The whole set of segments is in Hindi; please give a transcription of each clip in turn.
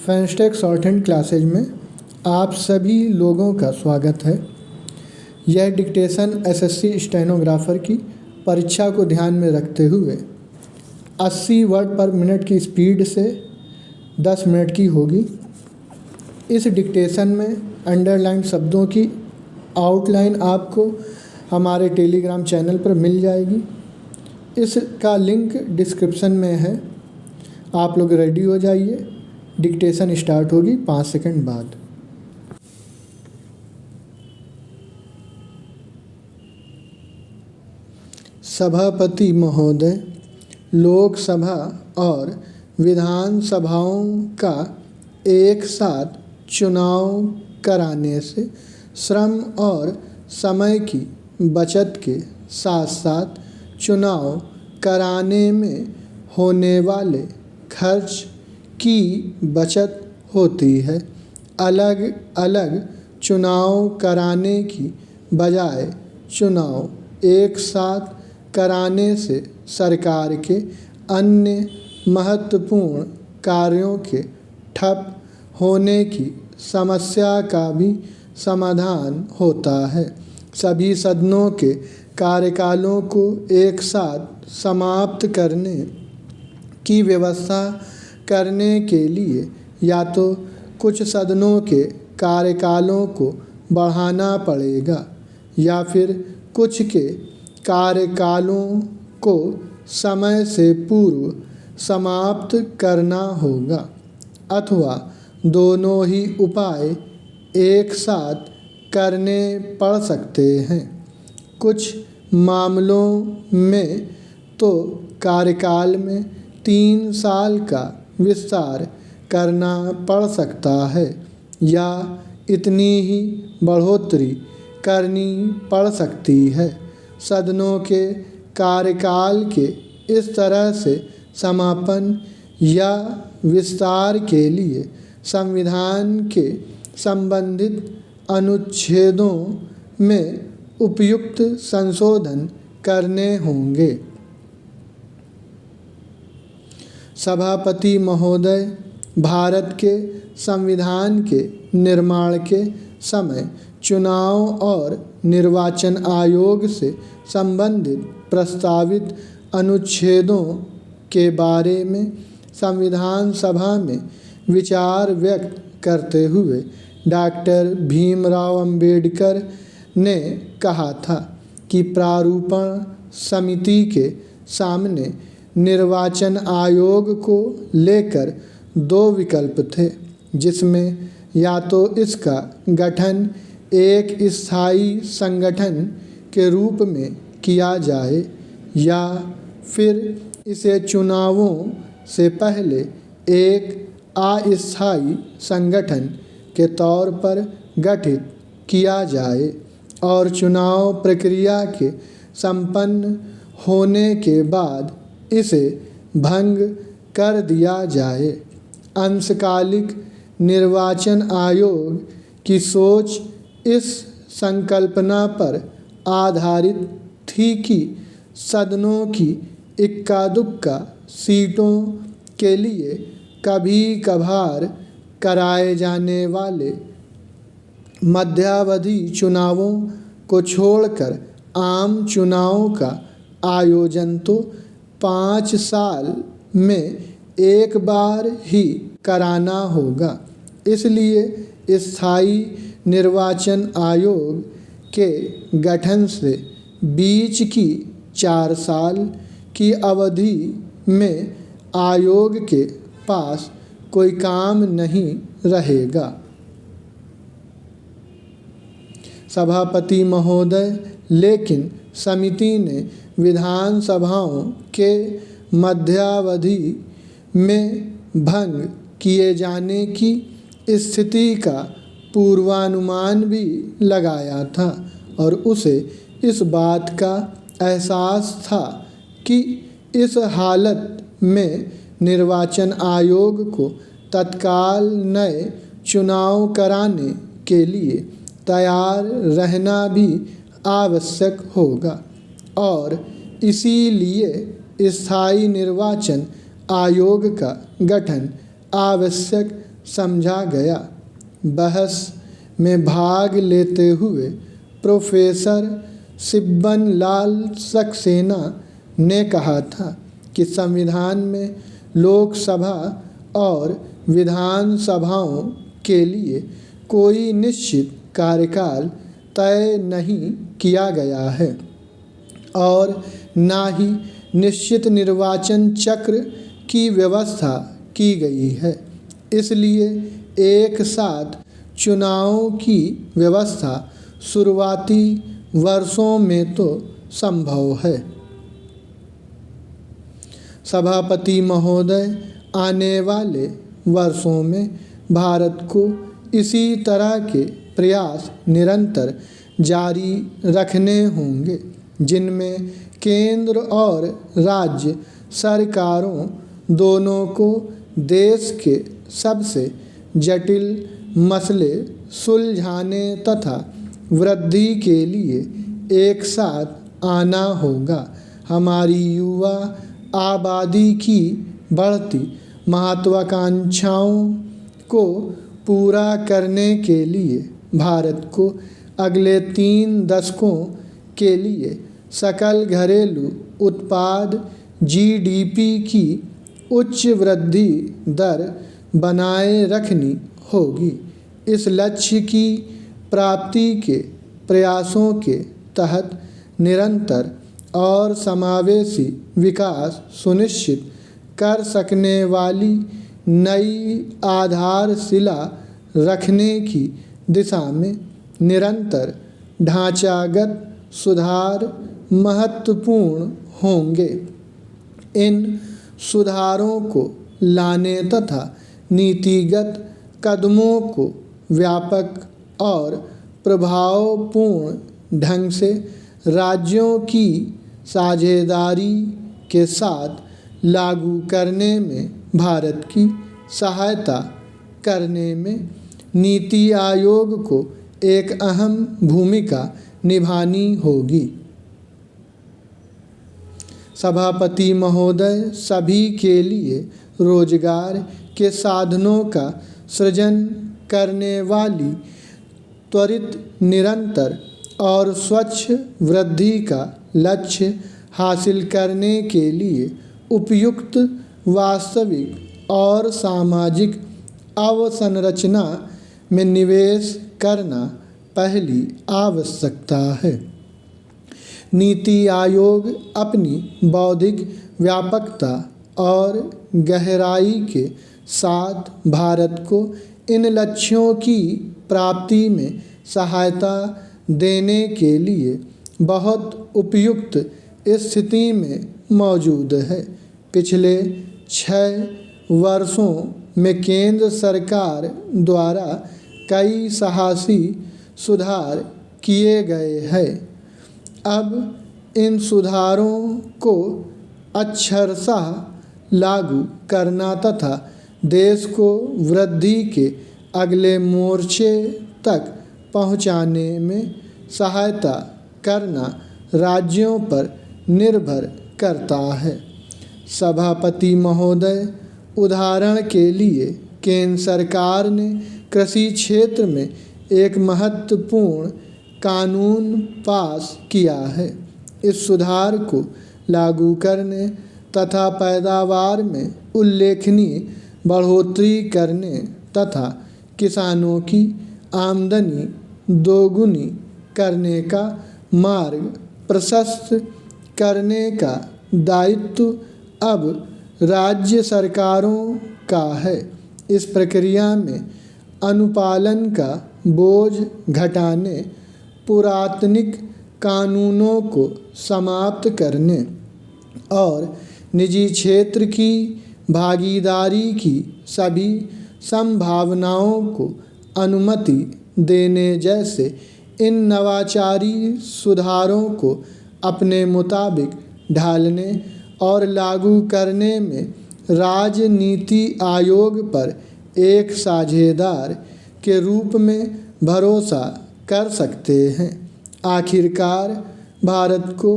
फैंस्टेक शॉर्ट हैंड क्लासेज में आप सभी लोगों का स्वागत है। यह डिक्टेशन एसएससी स्टेनोग्राफर की परीक्षा को ध्यान में रखते हुए 80 वर्ड पर मिनट की स्पीड से 10 मिनट की होगी। इस डिक्टेशन में अंडरलाइन शब्दों की आउटलाइन आपको हमारे टेलीग्राम चैनल पर मिल जाएगी। इसका लिंक डिस्क्रिप्शन में है। आप लोग रेडी हो जाइए। डिक्टेशन स्टार्ट होगी 5 सेकंड बाद। सभापति महोदय, लोकसभा और विधानसभाओं का एक साथ चुनाव कराने से श्रम और समय की बचत के साथ साथ चुनाव कराने में होने वाले खर्च की बचत होती है। अलग अलग चुनाव कराने की बजाय चुनाव एक साथ कराने से सरकार के अन्य महत्वपूर्ण कार्यों के ठप होने की समस्या का भी समाधान होता है। सभी सदनों के कार्यकालों को एक साथ समाप्त करने की व्यवस्था करने के लिए या तो कुछ सदनों के कार्यकालों को बढ़ाना पड़ेगा या फिर कुछ के कार्यकालों को समय से पूर्व समाप्त करना होगा, अथवा दोनों ही उपाय एक साथ करने पड़ सकते हैं। कुछ मामलों में तो कार्यकाल में 3 साल का विस्तार करना पड़ सकता है या इतनी ही बढ़ोतरी करनी पड़ सकती है। सदनों के कार्यकाल के इस तरह से समापन या विस्तार के लिए संविधान के संबंधित अनुच्छेदों में उपयुक्त संशोधन करने होंगे। सभापति महोदय, भारत के संविधान के निर्माण के समय चुनाव और निर्वाचन आयोग से संबंधित प्रस्तावित अनुच्छेदों के बारे में संविधान सभा में विचार व्यक्त करते हुए डॉक्टर भीमराव अंबेडकर ने कहा था कि प्रारूपण समिति के सामने निर्वाचन आयोग को लेकर 2 विकल्प थे, जिसमें या तो इसका गठन एक स्थायी संगठन के रूप में किया जाए या फिर इसे चुनावों से पहले एक अस्थायी संगठन के तौर पर गठित किया जाए और चुनाव प्रक्रिया के संपन्न होने के बाद इसे भंग कर दिया जाए। अंशकालिक निर्वाचन आयोग की सोच इस संकल्पना पर आधारित थी कि सदनों की इक्का दुक्का सीटों के लिए कभी कभार कराए जाने वाले मध्यावधि चुनावों को छोड़कर आम चुनावों का आयोजन तो 5 साल में एक बार ही कराना होगा। इसलिए स्थायी निर्वाचन आयोग के गठन से बीच की 4 साल की अवधि में आयोग के पास कोई काम नहीं रहेगा। सभापति महोदय, लेकिन समिति ने विधानसभाओं के मध्यावधि में भंग किए जाने की स्थिति का पूर्वानुमान भी लगाया था और उसे इस बात का एहसास था कि इस हालत में निर्वाचन आयोग को तत्काल नए चुनाव कराने के लिए तैयार रहना भी आवश्यक होगा और इसीलिए स्थायी निर्वाचन आयोग का गठन आवश्यक समझा गया। बहस में भाग लेते हुए प्रोफेसर सिब्बन लाल सक्सेना ने कहा था कि संविधान में लोकसभा और विधानसभाओं के लिए कोई निश्चित कार्यकाल तय नहीं किया गया है और ना ही निश्चित निर्वाचन चक्र की व्यवस्था की गई है। इसलिए एक साथ चुनावों की व्यवस्था शुरुआती वर्षों में तो संभव है। सभापति महोदय, आने वाले वर्षों में भारत को इसी तरह के प्रयास निरंतर जारी रखने होंगे, जिनमें केंद्र और राज्य सरकारों दोनों को देश के सबसे जटिल मसले सुलझाने तथा वृद्धि के लिए एक साथ आना होगा। हमारी युवा आबादी की बढ़ती महत्वाकांक्षाओं को पूरा करने के लिए भारत को अगले 3 दशकों के लिए सकल घरेलू उत्पाद (GDP) की उच्च वृद्धि दर बनाए रखनी होगी। इस लक्ष्य की प्राप्ति के प्रयासों के तहत निरंतर और समावेशी विकास सुनिश्चित कर सकने वाली नई आधारशिला रखने की दिशा में निरंतर ढांचागत सुधार महत्वपूर्ण होंगे। इन सुधारों को लाने तथा नीतिगत कदमों को व्यापक और प्रभावपूर्ण ढंग से राज्यों की साझेदारी के साथ लागू करने में भारत की सहायता करने में नीति आयोग को एक अहम भूमिका निभानी होगी। सभापति महोदय, सभी के लिए रोजगार के साधनों का सृजन करने वाली त्वरित, निरंतर और स्वच्छ वृद्धि का लक्ष्य हासिल करने के लिए उपयुक्त वास्तविक और सामाजिक अवसंरचना में निवेश करना पहली आवश्यकता है। नीति आयोग अपनी बौद्धिक व्यापकता और गहराई के साथ भारत को इन लक्ष्यों की प्राप्ति में सहायता देने के लिए बहुत उपयुक्त स्थिति में मौजूद है। पिछले 6 वर्षों में केंद्र सरकार द्वारा कई साहसी सुधार किए गए हैं। अब इन सुधारों को अक्षरशः लागू करना तथा देश को वृद्धि के अगले मोर्चे तक पहुंचाने में सहायता करना राज्यों पर निर्भर करता है। सभापति महोदय, उदाहरण के लिए केंद्र सरकार ने कृषि क्षेत्र में एक महत्वपूर्ण कानून पास किया है। इस सुधार को लागू करने तथा पैदावार में उल्लेखनीय बढ़ोतरी करने तथा किसानों की आमदनी दोगुनी करने का मार्ग प्रशस्त करने का दायित्व अब राज्य सरकारों का है। इस प्रक्रिया में अनुपालन का बोझ घटाने, पुरातनिक कानूनों को समाप्त करने और निजी क्षेत्र की भागीदारी की सभी संभावनाओं को अनुमति देने जैसे इन नवाचारी सुधारों को अपने मुताबिक ढालने और लागू करने में राजनीति आयोग पर एक साझेदार के रूप में भरोसा कर सकते हैं। आखिरकार भारत को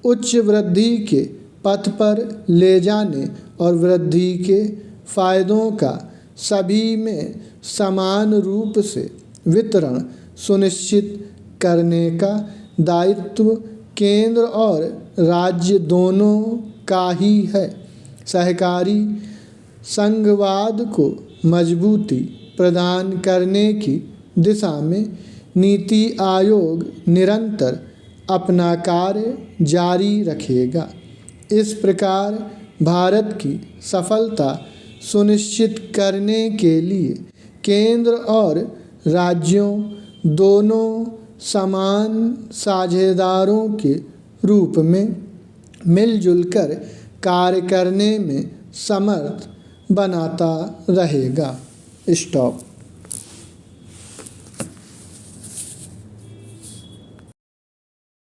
उच्च वृद्धि के पथ पर ले जाने और वृद्धि के फायदों का सभी में समान रूप से वितरण सुनिश्चित करने का दायित्व केंद्र और राज्य दोनों का ही है। सहकारी संघवाद को मजबूती प्रदान करने की दिशा में नीति आयोग निरंतर अपना कार्य जारी रखेगा। इस प्रकार भारत की सफलता सुनिश्चित करने के लिए केंद्र और राज्यों दोनों समान साझेदारों के रूप में मिलजुल कर कार्य करने में समर्थ बनाता रहेगा। स्टॉप।